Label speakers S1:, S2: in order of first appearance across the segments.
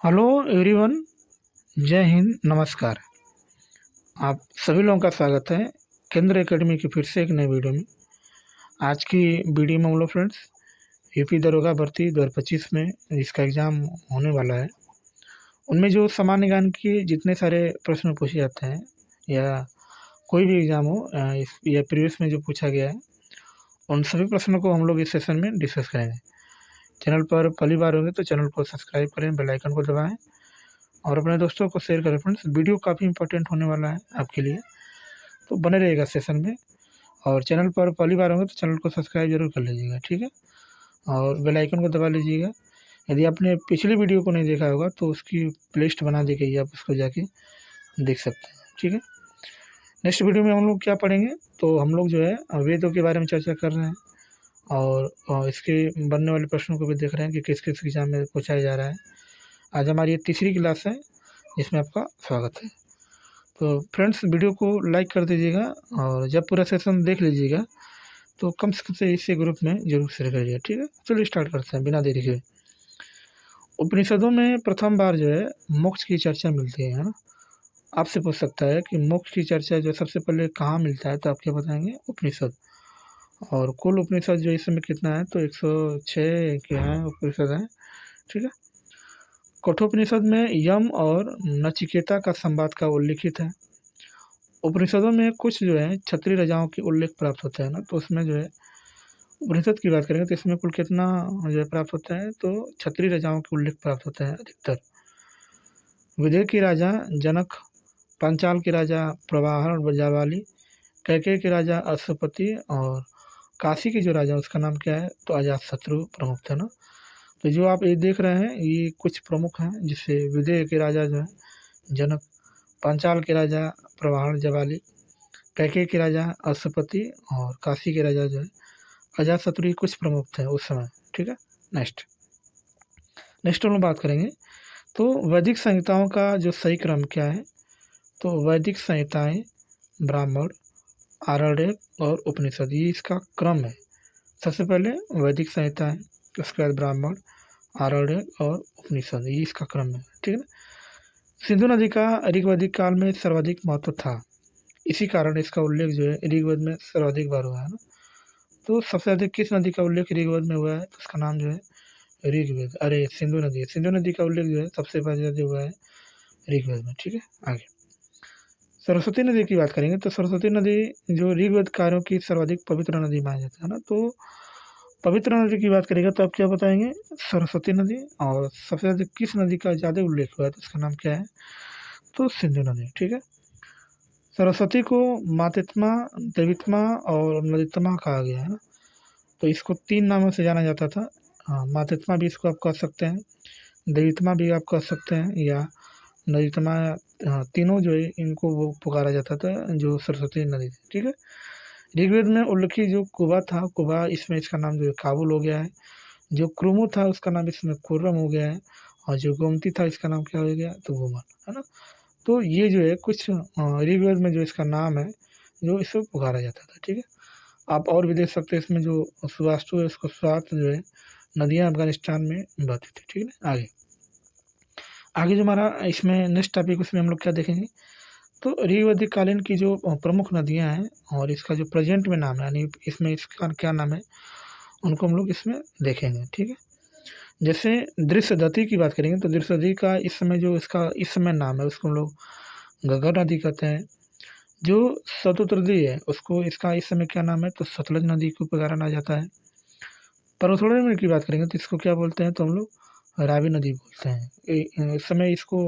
S1: Hello everyone. जय हिंद, नमस्कार। आप सभी लोगों का स्वागत है केंद्र एकेडमी की फिर से एक नई वीडियो में। आज की वीडियो में हम लोग फ्रेंड्स यूपी दरोगा भर्ती 2025 में इसका एग्ज़ाम होने वाला है। उनमें जो सामान्य ज्ञान के जितने सारे प्रश्न पूछे जाते हैं या कोई भी एग्ज़ाम हो या प्रीवियस में जो पूछा गया है, उन सभी प्रश्नों को हम लोग इस सेशन में डिस्कस करेंगे। चैनल पर पहली बार होंगे तो चैनल को सब्सक्राइब करें, बेल आइकन को दबाएँ और अपने दोस्तों को शेयर करें। फ्रेंड्स, वीडियो काफ़ी इंपॉर्टेंट होने वाला है आपके लिए, तो बने रहिएगा सेशन में। और चैनल पर पहली बार होंगे तो चैनल को सब्सक्राइब जरूर कर लीजिएगा, ठीक है। और बेल आइकन को दबा लीजिएगा। यदि आपने पिछली वीडियो को नहीं देखा होगा तो उसकी प्लेलिस्ट बना दी गई है, आप उसको जाके देख सकते हैं, ठीक है। नेक्स्ट वीडियो में हम लोग क्या पढ़ेंगे, तो हम लोग जो है वेदों के बारे में चर्चा कर रहे हैं और इसके बनने वाले प्रश्नों को भी देख रहे हैं कि किस किस एग्जाम में पूछाया जा रहा है। आज हमारी ये तीसरी क्लास है जिसमें आपका स्वागत है। तो फ्रेंड्स, वीडियो को लाइक कर दीजिएगा और जब पूरा सेशन देख लीजिएगा तो कम से कम इसे ग्रुप में जरूर शेयर करिएगा, ठीक है। चलिए स्टार्ट करते हैं बिना देरी के। उपनिषदों में प्रथम बार जो है मोक्ष की चर्चा मिलती है ना। आपसे पूछ सकता है कि मोक्ष की चर्चा जो सबसे पहले कहाँ मिलता है, तो आप क्या बताएंगे? उपनिषद। और कुल उपनिषद जो इस समय कितना है, तो 106 के हैं उपनिषद हैं, ठीक है। कठोपनिषद में यम और नचिकेता का संवाद का उल्लिखित है। उपनिषदों में कुछ जो है क्षत्रिय राजाओं की उल्लेख प्राप्त होता है ना, तो उसमें जो है उपनिषद की बात करेंगे तो इसमें कुल कितना जो है प्राप्त होता है, तो क्षत्रिय राजाओं के उल्लेख प्राप्त होता है अधिकतर। विदेह के राजा जनक, पांचाल के राजा प्रवाहन जावाली, कैकेय के राजा अश्वपति और काशी के जो राजा उसका नाम क्या है, तो अजातशत्रु प्रमुख थे ना। तो जो आप ये देख रहे हैं ये कुछ प्रमुख हैं, जिससे विदेह के राजा जो है जनक, पांचाल के राजा प्रवाहन जवाली, कैकेय के राजा अश्वपति और काशी के राजा जो है अजातशत्रु, ये कुछ प्रमुख थे उस समय, ठीक है। नेक्स्ट नेक्स्ट हम लोग बात करेंगे तो वैदिक संहिताओं का जो सही क्रम क्या है, तो वैदिक संहिताएं ब्राह्मण, आरण्यक और उपनिषद, ये इसका क्रम है। सबसे पहले वैदिक संहिताएं, उसके बाद ब्राह्मण, आरण्यक और उपनिषद, ये इसका क्रम है, ठीक है ना। सिंधु नदी का ऋग्वैदिक काल में सर्वाधिक महत्व था, इसी कारण इसका उल्लेख जो है ऋग्वेद में सर्वाधिक बार हुआ है ना। तो सबसे अधिक किस नदी का उल्लेख ऋग्वेद में हुआ है, तो उसका नाम जो है ऋग्वेद, अरे सिंधु नदी है। सिंधु नदी का उल्लेख जो है सबसे पहले हुआ है ऋग्वेद में, ठीक है। आगे सरस्वती नदी की बात करेंगे तो सरस्वती नदी जो ऋग्वेद कार्यों की सर्वाधिक पवित्र नदी मानी जाती है ना। तो पवित्र नदी की बात करेंगे तो आप क्या बताएंगे? सरस्वती नदी। और सबसे अधिक किस नदी का ज़्यादा उल्लेख हुआ है, तो उसका नाम क्या है, तो सिंधु नदी, ठीक है। सरस्वती को मातृत्मा, देवीत्मा और नदीत्मा कहा गया है ना। तो इसको 3 नामों से जाना जाता था। हाँ, मातृत्मा भी इसको आप कह सकते हैं, देवीत्मा भी आप कह सकते हैं, या नदीत्मा। हाँ, तीनों जो है इनको वो पुकारा जाता था जो सरस्वती नदी थी, ठीक है। ऋग्वेद में उल्लेखित जो कुबा था, कुबा इसमें इसका नाम जो है काबुल हो गया है। जो क्रुमु था उसका नाम इसमें कुर्रम हो गया है। और जो गोमती था इसका नाम क्या हो गया, तो गोमन, है ना। तो ये जो है कुछ ऋग्वेद में जो इसका नाम है जो इसको पुकारा जाता था, ठीक है। आप और भी देख सकते हैं इसमें जो सुवास्तु है उसको स्वात जो है नदियाँ अफगानिस्तान में बहती थी, ठीक है। आगे आगे जो हमारा इसमें नेक्स्ट टॉपिक, उसमें हम लोग क्या देखेंगे, तो ऋग्वैदिक कालीन की जो प्रमुख नदियाँ हैं और इसका जो प्रेजेंट में नाम है, यानी इसमें इसका क्या नाम है, उनको हम लोग इसमें देखेंगे, ठीक है। जैसे दृश्यदती की बात करेंगे तो दृश्यदती का इस समय जो इसका इस समय नाम है उसको हम लोग घग्गर नदी कहते हैं। जो सतलुज नदी है उसको इसका इस समय क्या नाम है, तो सतलुज नदी को पुकारा जाता है। पर्वतों में की बात करेंगे तो इसको क्या बोलते हैं, तो हम लोग रावी नदी बोलते हैं। इस समय इसको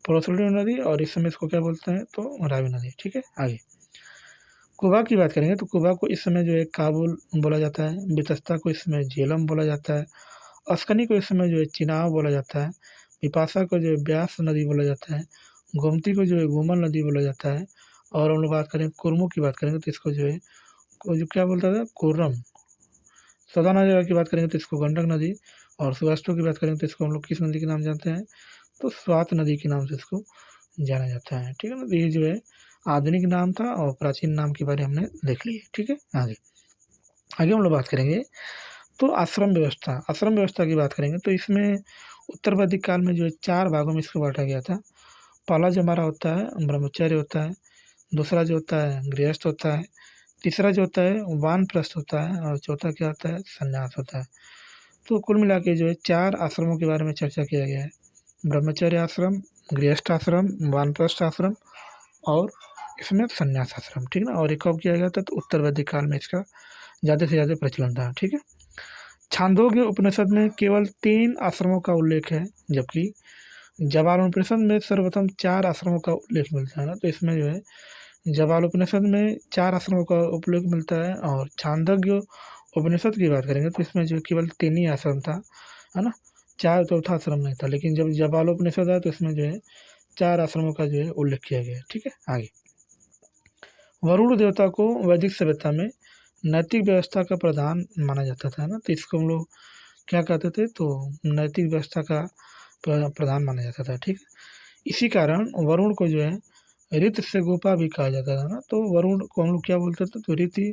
S1: पर्वतों नदी और इस समय इसको क्या बोलते हैं, तो रावी नदी, ठीक है। आगे कुबा की बात करेंगे तो कुबा को इस समय जो है काबुल बोला जाता है। बितस्ता को इस समय झेलम बोला जाता है। अस्कनी को इस समय जो है चिनाब बोला जाता है। बिपाशा को जो है ब्यास नदी बोला जाता है। गोमती को जो है गोमन नदी बोला जाता है। और हम लोग बात करें कुर्मू की बात करेंगे तो इसको जो है जो क्या बोलता था, कुर्रम। सदा नदी की बात करेंगे तो इसको गंडक नदी। और सुवास्तु की बात करेंगे तो इसको हम लोग किस नदी के नाम जानते हैं, तो स्वात नदी के नाम से इसको जाना जाता है, ठीक है ना। तो ये जो है आधुनिक नाम था और प्राचीन नाम के बारे में हमने देख लिए, ठीक है। आगे आगे हम लोग बात करेंगे तो आश्रम व्यवस्था की बात करेंगे तो इसमें उत्तर वैदिक काल में जो है 4 भागों में इसको बाँटा गया था। पहला जो हमारा होता है ब्रह्मचर्य होता है, दूसरा जो होता है गृहस्थ होता है, तीसरा जो होता है वानप्रस्थ होता है और चौथा क्या होता है सन्यास होता है। तो कुल मिला के जो है 4 आश्रमों के बारे में चर्चा किया गया है। ब्रह्मचर्य आश्रम, गृहस्थ आश्रम, वानप्रस्थ आश्रम और इसमें सन्यास आश्रम, ठीक है ना। और ये कब किया गया था तो उत्तर वैदिक काल में इसका ज़्यादा से ज़्यादा प्रचलन था, ठीक है। छांदोग्य उपनिषद में केवल 3 आश्रमों का उल्लेख है, जबकि जवाल उपनिषद में सर्वप्रथम 4 आश्रमों का उल्लेख मिलता है ना। तो इसमें जो है जवाल उपनिषद में 4 आश्रमों का उल्लेख मिलता है और छांदोग्य उपनिषद की बात करेंगे तो इसमें जो केवल 3 ही आश्रम था, है ना। 4 चौथा आश्रम नहीं था, लेकिन जब जवालोपनिषद आया तो इसमें जो है 4 आश्रमों का जो है उल्लेख किया गया है, ठीक है। आगे वरुण देवता को वैदिक सभ्यता में नैतिक व्यवस्था का प्रधान माना जाता था ना। तो इसको हम लोग क्या कहते थे तो नैतिक व्यवस्था का प्रधान माना जाता था, ठीक है। इसी कारण वरुण को जो है ऋत से गोपा भी कहा जाता था ना। तो वरुण को हम लोग क्या बोलते थे तो ऋति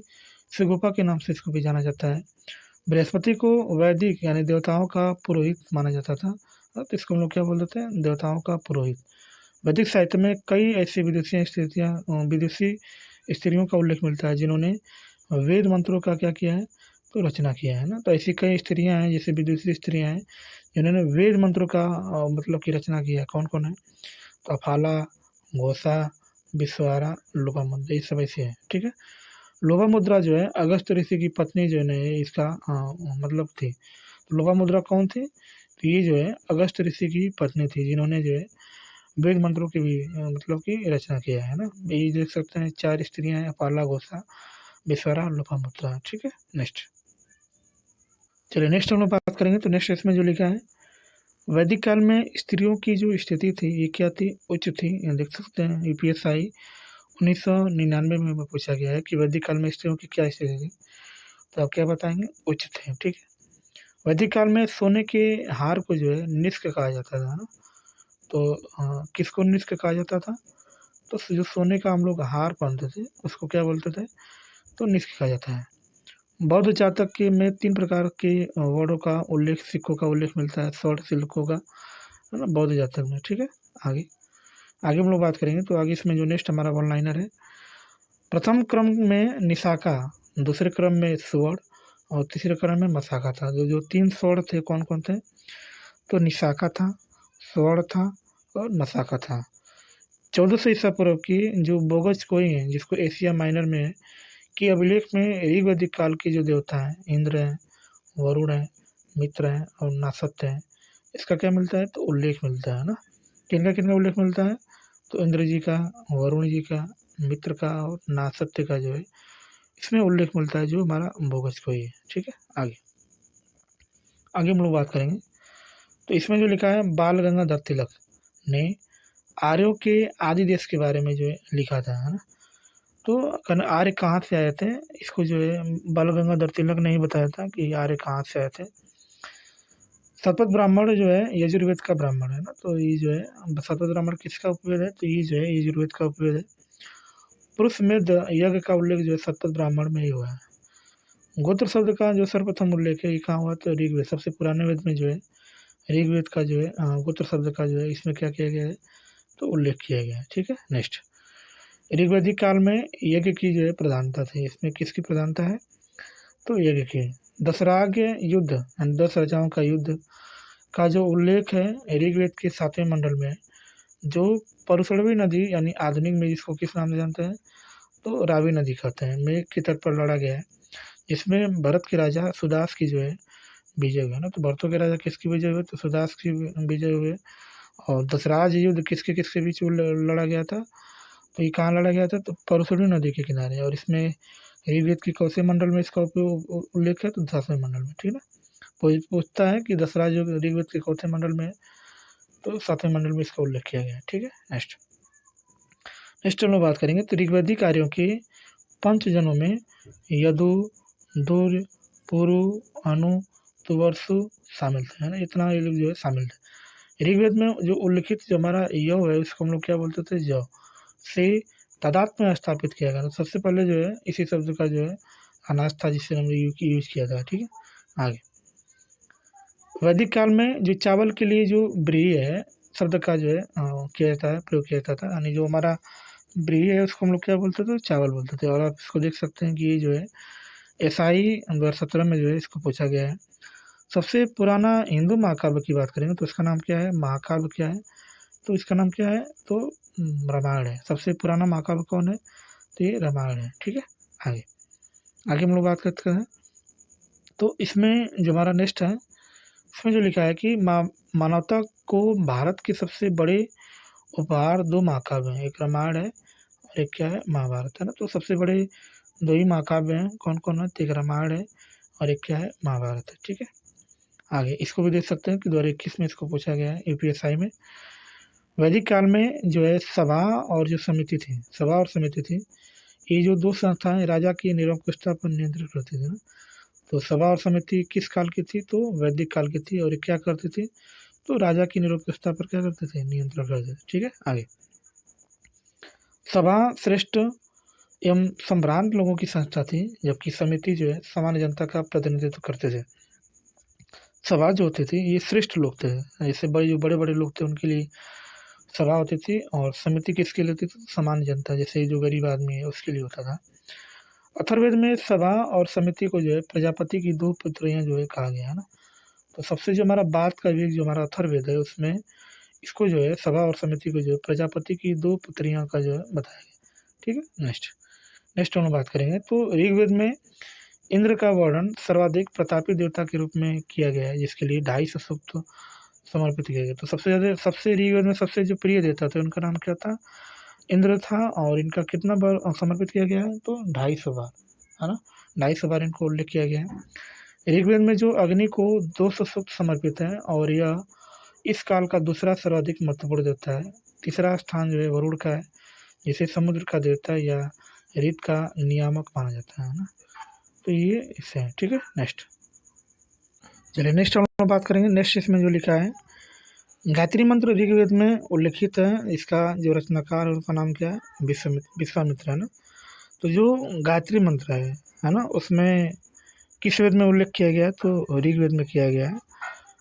S1: से गोपा के नाम से इसको भी जाना जाता है। बृहस्पति को वैदिक यानी देवताओं का पुरोहित माना जाता था, तो इसको हम लोग क्या बोलते थे देवताओं का पुरोहित। वैदिक साहित्य में कई ऐसी विदेशी स्त्रियों का उल्लेख मिलता है जिन्होंने वेद मंत्रों का क्या किया है तो रचना किया है ना। तो ऐसी कई स्त्रियां हैं जैसे विदेशी स्त्रियां हैं जिन्होंने वेद मंत्रों का मतलब की रचना किया है। कौन कौन है तो अफाला, घोषा, विश्वारा, लोपामुद्रा, ये सब ऐसे हैं, ठीक है। लोपामुद्रा जो है अगस्त ऋषि की पत्नी जो है इसका मतलब थी। तो लोपामुद्रा कौन थी तो ये जो है अगस्त ऋषि की पत्नी थी जिन्होंने जो है वेद मंत्रों की भी मतलब की रचना किया है ना। ये देख सकते हैं 4 स्त्रियां हैं अपाला, घोषा, विश्वारा और लोपामुद्रा, ठीक है। नेक्स्ट चलिए नेक्स्ट हम लोग बात करेंगे तो नेक्स्ट इसमें जो लिखा है वैदिक काल में स्त्रियों की जो स्थिति थी ये क्या थी उच्च थी। देख सकते हैं यूपीएसआई 1999 में पूछा गया है कि वैदिक काल में स्त्रियों की क्या स्थिति थी, तो आप क्या बताएंगे उच्च थे, ठीक है। वैदिक काल में सोने के हार को जो है निष्क कहा जाता था ना। तो किसको निष्क कहा जाता था तो जो सोने का हम लोग हार पहनते थे उसको क्या बोलते थे तो निष्क कहा जाता है। बौद्ध जातक के में 3 प्रकार के वर्णों का उल्लेख, सिक्कों का उल्लेख मिलता है, स्वर्ण सिल्कों का, है ना, बौद्ध जातक में, ठीक है। आगे आगे हम लोग बात करेंगे तो आगे इसमें जो नेक्स्ट हमारा वन लाइनर है प्रथम क्रम में निशाका, दूसरे क्रम में स्वर्ण और तीसरे क्रम में मशाका था। जो 3 स्वर्ण थे कौन कौन थे तो निशाका था, स्वर्ण था और मशाका था। 1400 ईसा पूर्व की जो बोगस कोई हैं जिसको एशिया माइनर में है कि अभिलेख में ऋग्वैदिक काल के जो देवता हैं इंद्र हैं, वरुण हैं, मित्र हैं और नासत्य हैं, इसका क्या मिलता है तो उल्लेख मिलता है ना। किनका उल्लेख मिलता है तो इंद्र जी का, वरुण जी का, मित्र का और नासत्य का जो है इसमें उल्लेख मिलता है जो हमारा बोगस कोई है, ठीक है। आगे आगे हम लोग बात करेंगे तो इसमें जो लिखा है बाल गंगाधर तिलक ने आर्यों के आदि देश के बारे में जो है लिखा था, है ना। तो आर्य कहाँ से आए थे इसको जो है बाल गंगाधर तिलक ने ही बताया था कि आर्य कहाँ से आए थे। शतपथ ब्राह्मण जो है यजुर्वेद का ब्राह्मण है ना। तो ये जो है शतपथ ब्राह्मण किसका उपवेद है तो ये जो है यजुर्वेद का उपवेद है। पुरुष में यज्ञ का उल्लेख जो है शतपथ ब्राह्मण में ही हुआ है। गोत्र शब्द का जो सर्वप्रथम उल्लेख है ये कहाँ हुआ तो ऋग्वेद, सबसे पुराने वेद में जो है ऋग्वेद का जो है गोत्र शब्द का जो है इसमें क्या किया गया है तो उल्लेख किया गया है, ठीक है। नेक्स्ट ऋग्वैदिक काल में यज्ञ की जो है प्रधानता थी, इसमें किसकी प्रधानता है तो यज्ञ की। दशराग युद्ध यानी 10 राजाओं का युद्ध का जो उल्लेख है ऋग्वेद के 7वें मंडल में, जो परसरवी नदी यानी आधुनिक में जिसको किस नाम से जानते हैं तो रावी नदी कहते हैं, मेघ के तट पर लड़ा गया है, जिसमें भरत के राजा सुदास की जो है विजय हुआ ना। तो भरतों के राजा किसकी विजय हुए तो सुदास की विजय हुए। और दशराज युद्ध किसके किसके बीच लड़ा गया था तो ये कहाँ लड़ा गया था तो परसुरी नदी के किनारे। और इसमें ऋग्वेद के कौन से मंडल में इसका उल्लेख है तो 10वें मंडल में, ठीक है। पूछता है कि दशराज युद्ध ऋग्वेद के कौन से मंडल में है तो 7वें मंडल में इसका उल्लेख किया गया है, ठीक है। नेक्स्ट हम लोग बात करेंगे तो ऋग्वैदिक कार्यों के 5 जनों में यदु, दूर्य, पुरु, अनु, तुवर्सु शामिल थे, है ना। इतना ये लोग जो है शामिल थे। ऋग्वेद में जो उल्लिखित जो हमारा यौ है उसको हम लोग क्या बोलते थे जौ से तादात्म्य में स्थापित किया गया। तो सबसे पहले जो है इसी शब्द का जो है अनाज था जिससे हमने यूज किया था, ठीक है। आगे वैदिक काल में जो चावल के लिए जो ब्रीही है शब्द का जो है किया जाता है, प्रयोग किया जाता था, यानी जो हमारा ब्रीही है उसको हम लोग क्या बोलते थे, चावल बोलते थे। और आप इसको देख सकते हैं कि ये जो है एसआई 2017 में जो है इसको पूछा गया है। सबसे पुराना हिंदू महाकाव्य की बात करेंगे तो इसका नाम क्या है, महाकाव्य क्या है, तो इसका नाम क्या है, तो रामायण है। सबसे पुराना महाकाव्य कौन है, तो ये रामायण है। ठीक है, आगे आगे हम लोग बात करते हैं। तो इसमें जो हमारा नेक्स्ट है, इसमें जो लिखा है कि मानवता को भारत के सबसे बड़े उपहार दो महाकाव्य हैं, एक रामायण है और एक क्या है, महाभारत है ना। तो सबसे बड़े दो ही महाकाव्य हैं, कौन कौन है, तो एक रामायण है और एक क्या है, महाभारत है। ठीक है, आगे इसको भी देख सकते हैं कि 2021 में इसको पूछा गया है यूपीएसआई में। वैदिक काल में जो है सभा और जो समिति थी, सभा और समिति थी, ये जो दो संस्थाएं राजा की निरंकुशता पर नियंत्रित करती थी ना। तो सभा और समिति किस काल की थी, तो वैदिक काल की थी। और ये क्या करती थी, तो राजा की निरंकुशता पर क्या करते थे, नियंत्रण करते थे। ठीक है, आगे सभा श्रेष्ठ एवं संभ्रांत लोगों की संस्था थी, जबकि समिति जो है सामान्य जनता का प्रतिनिधित्व करते थे। सभा जो होती थी ये श्रेष्ठ लोग थे, जैसे बड़े जो बड़े बड़े लोग थे उनके लिए सभा होती थी, और समिति किसके लिए होती थी, सामान्य जनता, जैसे जो गरीब आदमी है उसके लिए होता था। अथर्ववेद में सभा और समिति को जो है प्रजापति की दो पुत्रियां जो है कहा गया है ना। तो सबसे जो हमारा बात का विवेक जो हमारा अथर्ववेद है उसमें इसको जो है सभा और समिति को जो है प्रजापति की दो पुत्रियां का जो है बताया गया। ठीक है, नेक्स्ट नेक्स्ट हम लोग बात करेंगे। तो ऋग्वेद में इंद्र का वर्णन सर्वाधिक प्रतापी देवता के रूप में किया गया है, जिसके लिए 250 सूक्त समर्पित किया गया। तो सबसे ज़्यादा सबसे ऋग्वेद में सबसे जो प्रिय देवता थे उनका नाम क्या था, इंद्र था। और इनका कितना बार समर्पित किया गया है, तो 250 बार, है ना। 250 बार इनको उल्लेख किया गया है। ऋग्वेद में जो अग्नि को 200 सूक्त समर्पित है, और यह इस काल का दूसरा सर्वाधिक महत्वपूर्ण देवता है। तीसरा स्थान जो है वरुण का है, जिसे समुद्र का देवता या ऋत का नियामक माना जाता है ना। तो ये इससे है। ठीक है, नेक्स्ट चलिए नेक्स्ट हम लोग बात करेंगे। नेक्स्ट इसमें जो लिखा है गायत्री मंत्र ऋग्वेद में उल्लेखित है, इसका जो रचनाकार है उनका नाम क्या है, विश्वामित्र है ना। तो जो गायत्री मंत्र है ना, उसमें किस वेद में उल्लेख किया गया है, तो ऋग्वेद में किया गया है,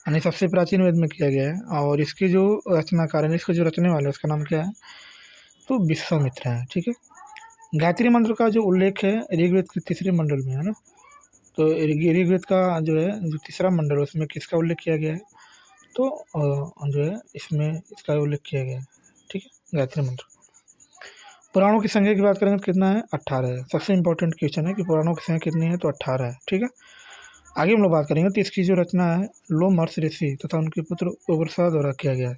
S1: यानी सबसे प्राचीन वेद में किया गया है। और इसके जो रचनाकार है, इसको जो रचने वाले हैं उसका नाम क्या है, तो विश्वामित्र है। ठीक है, गायत्री मंत्र का जो उल्लेख है ऋग्वेद के तीसरे मंडल में है ना। तो ऋग्वेद का जो है जो तीसरा मंडल उसमें किसका उल्लेख किया गया है, तो जो है इसमें इसका उल्लेख किया गया है। ठीक है, गायत्री मंत्र। पुराणों की संख्या की बात करेंगे तो कितना है, 18 है। सबसे इंपॉर्टेंट क्वेश्चन है कि पुराणों की संख्या कितनी है, तो 18 है। ठीक है, आगे हम लोग बात करेंगे तो इसकी जो रचना है लोमहर्ष ऋषि तथा उनके पुत्र उग्रश्रवा द्वारा किया गया है।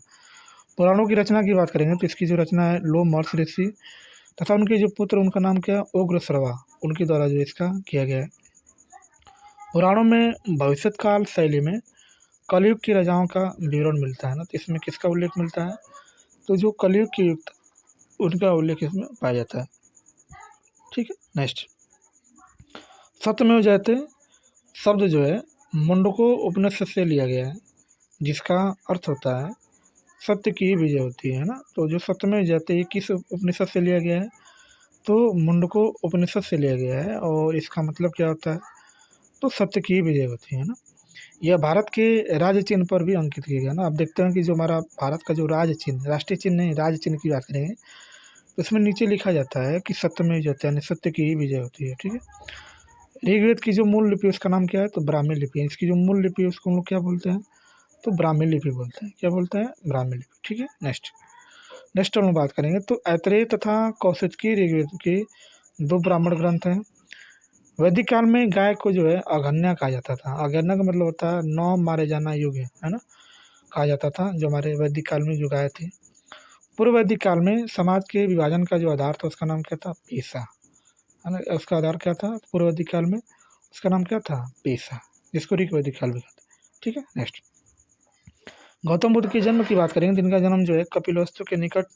S1: पुराणों की रचना की बात करेंगे तो इसकी जो रचना है लोमहर्ष ऋषि तथा उनके जो पुत्र उनका नाम क्या है, उग्रश्रवा, उनके द्वारा जो इसका किया गया है। पुराणों में भविष्यत काल शैली में कलयुग की राजाओं का विवरण मिलता है ना। तो इसमें किसका उल्लेख मिलता है, तो जो कलयुग के युग उनका उल्लेख इसमें पाया जाता है। ठीक है, नेक्स्ट सत्यमेव जयते शब्द जो है मुंडको उपनिषद से लिया गया है, जिसका अर्थ होता है सत्य की विजय होती है ना। तो जो सत्यमेव जयते ये किस उपनिषद से लिया गया है, तो मुंडको उपनिषद से लिया गया है। और इसका मतलब क्या होता है, तो सत्य की विजय होती है ना। यह भारत के राज्य चिन्ह पर भी अंकित किया गया ना। आप देखते हैं कि जो हमारा भारत का जो राज्य चिन्ह, राष्ट्रीय चिन्ह नहीं, राज्य चिन्ह की बात करेंगे तो उसमें नीचे लिखा जाता है कि सत्यमेव जयते, यानी सत्य की ही विजय होती है। ठीक है, ऋग्वेद की जो मूल लिपि उसका नाम क्या है, तो ब्राह्मी लिपि। इसकी जो मूल लिपि है उसको हम लोग क्या बोलते हैं, तो ब्राह्मी लिपि बोलते हैं। क्या बोलते हैं, ब्राह्मी लिपि। ठीक है, नेक्स्ट नेक्स्ट हम लोग बात करेंगे तो ऐतरेय तथा कौशिकी ऋग्वेद के दो ब्राह्मण ग्रंथ हैं। वैदिक काल में गाय को जो है अगन्या कहा जाता था। अगन्या का मतलब होता है 9 मारे जाना योग्य, है ना, कहा जाता था जो हमारे वैदिक काल में जो गाय थी। पूर्व वैदिक काल में समाज के विभाजन का जो आधार था उसका नाम क्या था, पेशा, है ना। उसका आधार क्या था पूर्व वैदिक काल में, उसका नाम क्या था, पेशा, जिसको ऋग वैदिक काल भी कहते हैं। ठीक है, नेक्स्ट गौतम बुद्ध के जन्म की बात करेंगे तो इनका जन्म जो है कपिलवस्तु के निकट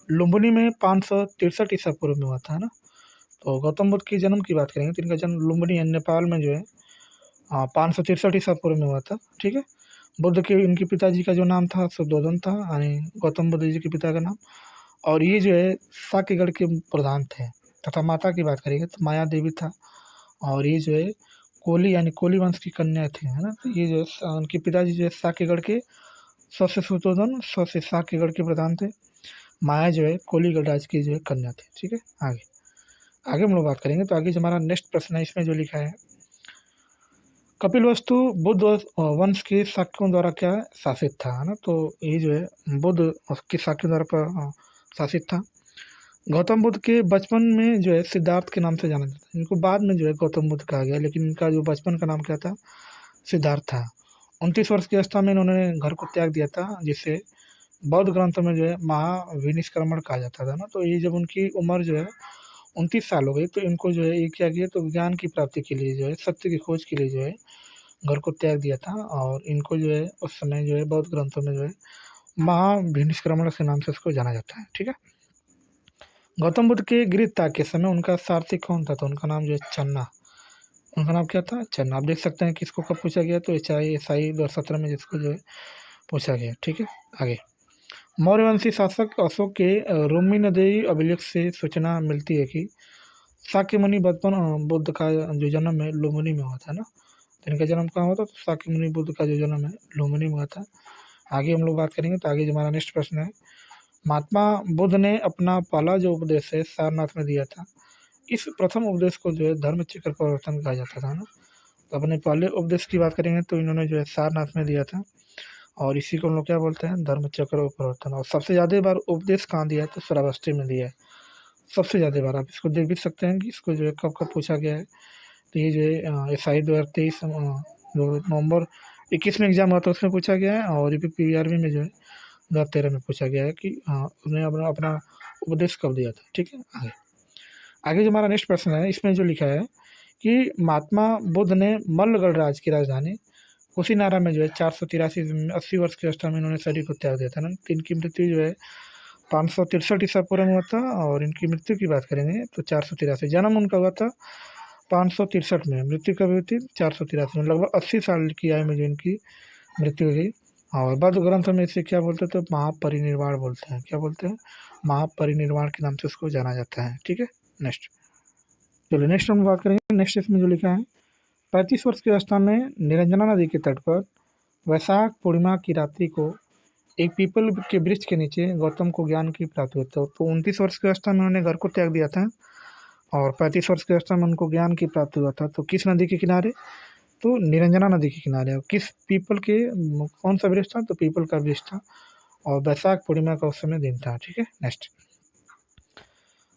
S1: लुम्बिनी में 563 ईसा पूर्व में हुआ था, है ना। तो गौतम बुद्ध के जन्म की बात करेंगे तो इनका जन्म लुम्बिनी नेपाल में जो है 563 ईसा पूर्व में हुआ था। ठीक है, बुद्ध के इनके पिताजी का जो नाम था शुद्धोधन था, यानी गौतम बुद्ध जी के पिता का नाम। और ये जो है साक्यगढ़ के प्रधान थे। तथा माता की बात करेंगे तो माया देवी था। और ये जो है कोली यानी कोली वंश की कन्या थी, है ना। तो ये जो उनके पिताजी जो है साक्यगढ़ के सबसे सुतोधन सबसे साक्यगढ़ के प्रधान थे। माया जो है कोलीगढ़ राज्य की जो है कन्या थी। ठीक है, आगे आगे हम लोग बात करेंगे। तो आगे जो हमारा नेक्स्ट प्रश्न है इसमें जो लिखा है, कपिलवस्तु बुद्ध वंश के शाक्यों द्वारा क्या शासित था, है ना। तो ये जो है बुद्ध के शाक्यों द्वारा शासित था। गौतम बुद्ध के बचपन में जो है सिद्धार्थ के नाम से जाना जाता है। इनको बाद में जो है गौतम बुद्ध कहा गया, लेकिन इनका जो बचपन का नाम क्या था, सिद्धार्थ था। 29 वर्ष की अवस्था में इन्होंने घर को त्याग दिया था, जिसे बौद्ध ग्रंथों में जो है महाविनिष्क्रमण कहा जाता था ना। तो ये जब उनकी उम्र जो है 29 साल हो गई, तो इनको जो है ये क्या किया, तो ज्ञान की प्राप्ति के लिए जो है सत्य की खोज के लिए जो है घर को त्याग दिया था। और इनको जो है उस समय जो है बौद्ध ग्रंथों में जो है महाविनिष्क्रमण के नाम से उसको जाना जाता है। ठीक है। गौतम बुद्ध के गृह त्याग के समय उनका सारथी कौन था, तो उनका नाम जो है चन्ना। उनका नाम क्या था, चन्ना। आप देख सकते हैं कि इसको कब पूछा गया, तो ईसाई 2017 में जिसको जो है पूछा गया। ठीक है, आगे मौर्यवंशी शासक अशोक के रोमी नदी अभिलेख से सूचना मिलती है कि शाक्य मुनि बचपन बुद्ध का जो जन्म है लुम्बिनी में हुआ था ना। तो इनका जन्म कहाँ हुआ था, तो शाक्य मुनि बुद्ध का जो जन्म है लुम्बिनी में हुआ था। आगे हम लोग बात करेंगे। तो आगे जो हमारा नेक्स्ट प्रश्न है, महात्मा बुद्ध ने अपना पहला जो उपदेश है सारनाथ में दिया था। इस प्रथम उपदेश को जो है धर्म चक्र प्रवर्तन कहा जाता था ना। तो अपने पहले उपदेश की बात करेंगे तो इन्होंने जो है सारनाथ में दिया था, और इसी को हम लोग क्या बोलते हैं, धर्म चक्र प्रवर्तन। और सबसे ज़्यादा बार उपदेश कहाँ दिया है, तो श्रावस्ती में दिया है सबसे ज़्यादा बार। आप इसको देख भी सकते हैं कि इसको जो है कब कब पूछा गया है। तो ये जो है ईसाई 2023 नवंबर 21 में एग्जाम हुआ था, उसमें पूछा गया है। और PPRB में जो है 2013 में पूछा गया है कि उन्हें अपना अपना उपदेश कब दिया था। ठीक है, आगे आगे जो हमारा नेक्स्ट प्रश्न है इसमें जो लिखा है कि महात्मा बुद्ध ने मल्लगढ़ राज्य की राजधानी कुशीनारा में जो है 483 में 80 वर्ष की अवस्था में इन्होंने शरीर को त्याग दिया था ना। तो इनकी मृत्यु जो है 563 ईसा पूर्व में हुआ था। और इनकी मृत्यु की बात करेंगे तो 483। जन्म उनका हुआ था 563 में, मृत्यु कब हुई थी, 483 में। लगभग 80 साल की आयु में जो इनकी मृत्यु हो गई। और बौद्ध ग्रंथों में इसे क्या बोलते हैं, तो महापरिनिर्वाण बोलते हैं। क्या बोलते हैं, महापरिनिर्वाण के नाम से उसको जाना जाता है। ठीक है, नेक्स्ट चलिए नेक्स्ट हम बात करेंगे। नेक्स्ट इसमें जो लिखा है, 35 वर्ष की अवस्था में निरंजना नदी के तट पर वैशाख पूर्णिमा की रात्रि को एक पीपल के वृक्ष के नीचे गौतम को ज्ञान की प्राप्ति होती है। तो 29 वर्ष की अवस्था में उन्होंने घर को त्याग दिया था, और 35 वर्ष की अवस्था में उनको ज्ञान की प्राप्ति हुआ था। तो किस नदी के किनारे, तो निरंजना नदी के किनारे। और किस पीपल के, कौन सा वृक्ष था, तो पीपल का वृक्ष था। और वैशाख पूर्णिमा का उस समय दिन था। ठीक है, नेक्स्ट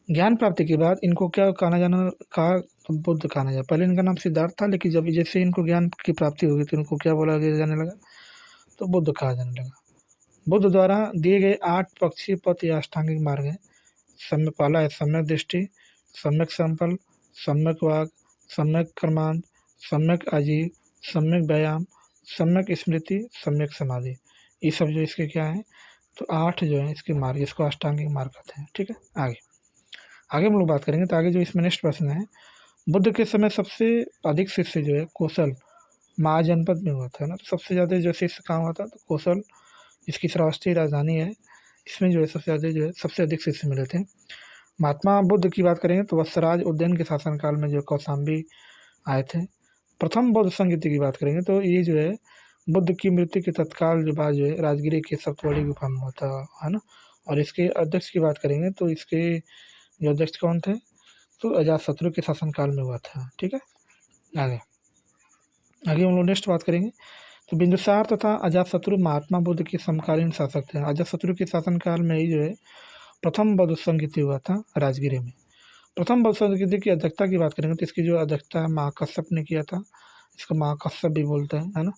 S1: ज्ञान प्राप्ति के बाद इनको क्या कहा, तो बुद्ध कहा जाए। पहले इनका नाम सिद्धार्थ था, लेकिन जब जैसे इनको ज्ञान की प्राप्ति हो गई तो इनको क्या बोला जाने लगा, तो बुद्ध कहा जाने लगा। बुद्ध द्वारा दिए गए 8 पक्षीय पथ या अष्टांगिक मार्ग है। पहला है सम्यक दृष्टि, सम्यक संकल्प, सम्यक वाग, सम्यक कर्मांत, सम्यक आजीव, सम्यक व्यायाम, सम्यक स्मृति, सम्यक समाधि। ये सब जो इसके क्या है, तो 8 जो है इसके मार्ग, इसको अष्टांगिक मार्ग कहते हैं। ठीक है, आगे आगे हम लोग बात करेंगे। तो आगे जो इसमें नेक्स्ट प्रश्न है, बुद्ध के समय सबसे अधिक शिष्य जो है कौशल महाजनपद में हुआ था ना। तो सबसे ज़्यादा जो शिष्य कहाँ हुआ था, तो कौशल, इसकी श्रावस्ती राजधानी है। इसमें जो है सबसे ज़्यादा जो है सबसे अधिक शिष्य मिले थे। महात्मा बुद्ध की बात करेंगे तो वत्सराज उद्दयन के शासनकाल में जो कौशाम्बी आए थे। प्रथम बौद्ध संगीति की बात करेंगे तो ये जो है बुद्ध की मृत्यु के तत्काल जो बाद जो है राजगिरी के सप्तवाड़ी गुफा में हुआ था, है ना। और इसके अध्यक्ष की बात करेंगे तो इसके जो अध्यक्ष कौन थे, तो अजातशत्रु के शासनकाल में हुआ था। ठीक है, आगे आगे हम लोग नेक्स्ट बात करेंगे। तो बिंदुसार तथा अजातशत्रु महात्मा बुद्ध के समकालीन शासक थे। अजातशत्रु के शासनकाल में ही जो है प्रथम बौद्ध संगीति हुआ था राजगिरी में। प्रथम बौद्ध संगीति की अध्यक्षता की बात करेंगे तो इसकी जो अध्यक्षता महाकश्यप ने किया था, इसको महाकश्यप भी बोलते हैं, है ना।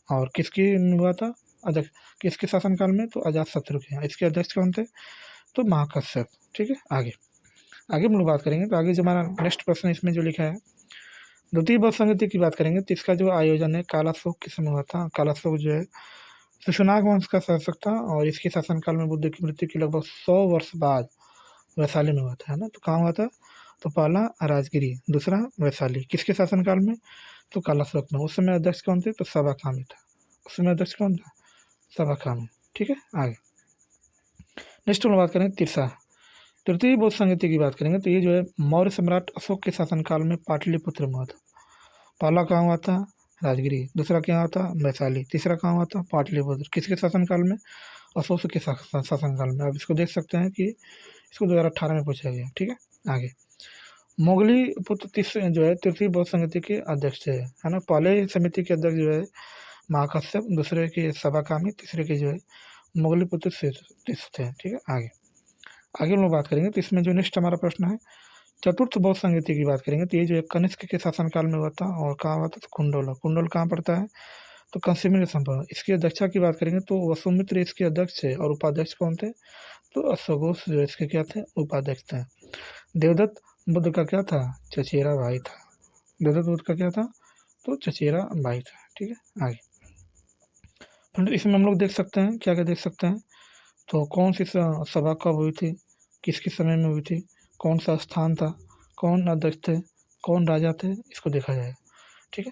S1: और किसकी हुआ था अध्यक्ष, किसके शासनकाल में, तो अजातशत्रु के। इसके अध्यक्ष कौन थे, तो महाकश्यप। ठीक है, आगे आगे हम लोग बात करेंगे। तो आगे जो हमारा नेक्स्ट प्रश्न इसमें जो लिखा है, द्वितीय बौद्ध संगीति की बात करेंगे तो इसका जो आयोजन है कालाशोक के समय हुआ था। कालाशोक जो है सुशनाग वंश का शासक था, और इसके शासनकाल में बुद्ध की मृत्यु के लगभग 100 वर्ष बाद वैशाली में हुआ था, है ना। तो कहाँ हुआ था, तो पहला राजगिरी, दूसरा वैशाली। किसके शासनकाल में, तो कालाशोक में। उस समय अध्यक्ष कौन थे, तो सबाकामी था। उस समय अध्यक्ष कौन था, सबाकामी। ठीक है, आगे नेक्स्ट हम बात करें तृतीय बौद्ध संगीति की बात करेंगे तो ये जो है मौर्य सम्राट अशोक के शासनकाल में पाटलिपुत्र में हुआ था। पहला कहाँ हुआ था? राजगिरी। दूसरा क्या हुआ था? वैशाली। तीसरा कहाँ हुआ था? पाटलिपुत्र। किसके शासनकाल में? अशोक के शासनकाल में। अब इसको देख सकते हैं कि इसको 2018 में पूछा गया। ठीक है, आगे। मुगली पुत्र जो है तृतीय बौद्ध समिति के अध्यक्ष थे, है ना। पहले समिति के अध्यक्ष जो है महाकश्यप, दूसरे के सभाकामी, तीसरे के जो है मुगली पुत्र थे। ठीक है, आगे हम लोग बात करेंगे। तो इसमें जो नेक्स्ट हमारा प्रश्न है, चतुर्थ बौद्ध संहिता की बात करेंगे। तो ये जो है कनिष्क के शासनकाल में हुआ था, और कहाँ हुआ था? तो कुंडल कहाँ पड़ता है? तो काशीमिल संपर्क। इसकी अध्यक्षता की बात करेंगे तो वसुमित्र इसके अध्यक्ष थे, और उपाध्यक्ष कौन थे? तो अश्वघोष जो इसके क्या थे? उपाध्यक्ष थे। देवदत्त बुद्ध का क्या था? चचेरा भाई था। देवदत्त बुद्ध का क्या था? तो चचेरा भाई था। ठीक है, आगे फ्रेंड इसमें हम लोग देख सकते हैं, क्या क्या देख सकते हैं। तो कौन सी सभा कब हुई थी, किसके समय में हुई थी, कौन सा स्थान था, कौन अध्यक्ष थे, कौन राजा थे, इसको देखा जाए। ठीक है,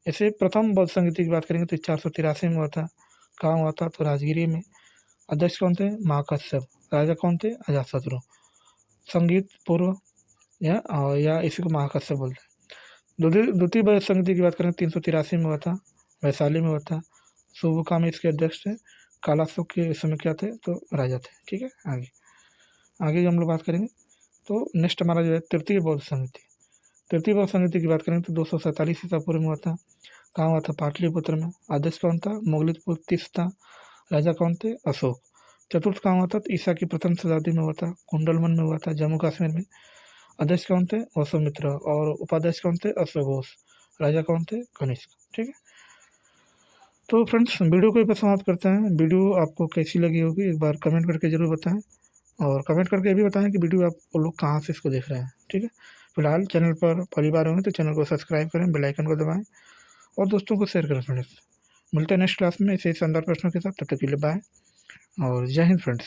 S1: ऐसे प्रथम बौद्ध संगीति की बात करेंगे तो 483 में हुआ था। कहाँ हुआ था? तो राजगिरी में। अध्यक्ष कौन थे? महाकश्यप। राजा कौन थे? अजातशत्रु। संगीत पूर्व या इसी को महाकश्यप बोलते हैं। द्वितीय बौद्ध संगीति की बात करें 383 में हुआ था, वैशाली में हुआ था। शुभकामी इसके अध्यक्ष थे। कालाशोक के समय क्या थे? तो राजा थे। ठीक है, आगे हम लोग बात करेंगे। तो नेक्स्ट हमारा जो है तृतीय बौद्ध संगीति। तृतीय बौद्ध संगीति की बात करेंगे तो 247 ईसा पूर्व में हुआ था। कहाँ हुआ था? पाटलिपुत्र में। अध्यक्ष कौन था? मुगलिपुत्र था। राजा कौन थे? अशोक। चतुर्थ कहाँ हुआ था? तो ईसा की प्रथम शताब्दी में हुआ था, कुंडलवन में हुआ था, जम्मू कश्मीर में। अध्यक्ष कौन थे? वसुमित्र। और उपाध्यक्ष कौन थे? अश्वघोष। राजा कौन थे? कनिष्क। ठीक है, तो फ्रेंड्स वीडियो को यहाँ समाप्त करते हैं। वीडियो आपको कैसी लगी होगी एक बार कमेंट करके ज़रूर बताएं, और कमेंट करके ये भी बताएं कि वीडियो आप लोग कहाँ से इसको देख रहे हैं। ठीक है, फिलहाल चैनल पर पहली बार होंगे तो चैनल को सब्सक्राइब करें, बेल आइकन को दबाएं और दोस्तों को शेयर करें। फ्रेंड्स मिलते हैं नेक्स्ट क्लास में ऐसे शानदार प्रश्नों के साथ। तब तक के लिए बाय और जय हिंद फ्रेंड्स।